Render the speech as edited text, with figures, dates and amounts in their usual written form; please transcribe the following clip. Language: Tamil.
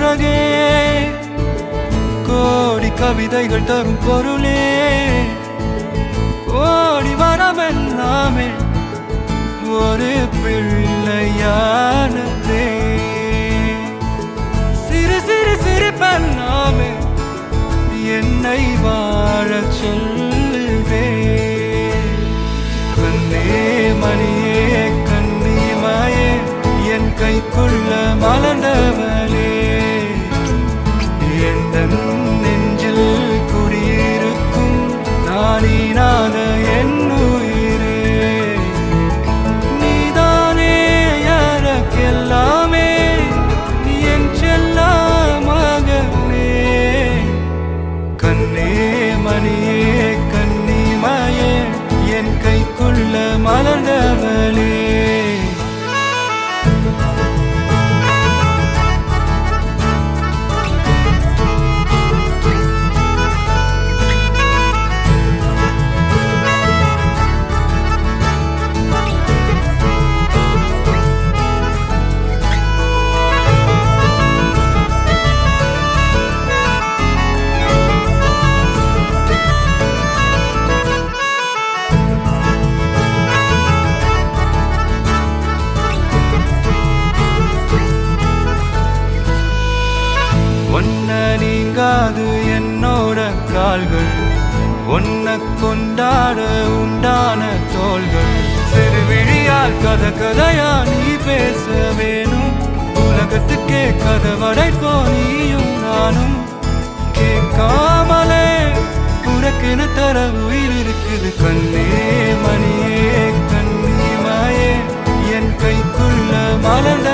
அழகே கோடி கவிதைகள் தரும் பொருளே கோடி வரமெல்லாமே ஒரு பிள்ளையானதே சிறு சிறு சிரிப்பெல்லாமே என்னை வாழச் சொல்லுதே கண்ணே மணியே கண்ணிமாயே என் கைக்குள்ள மலர்ந்தவளே என் நெஞ்சில் குடியிருக்கும் நானீனாத என் உயிரே நீதானே எனக்கெல்லாமே என் செல்ல மகனே கண்ணே மணியே கண்ணிமாயே என் கைக்குள்ள மலர்ந்தவளே ஒன்ன நீங்காது என்னோட கால்கள் ஒன்ன கொண்டாட உண்டான தோள்கள் சிறு விழியால் கதை கதையா நீ பேச வேணும் உலகத்துக்கே கதை வடைப்போ நீயும் நானும் கேட்காமலே உனக்கென தர உயிர் இருக்குது கண்ணே மணியே கண்ணிமாயே என் கைக்குள்ள மலர்ந்த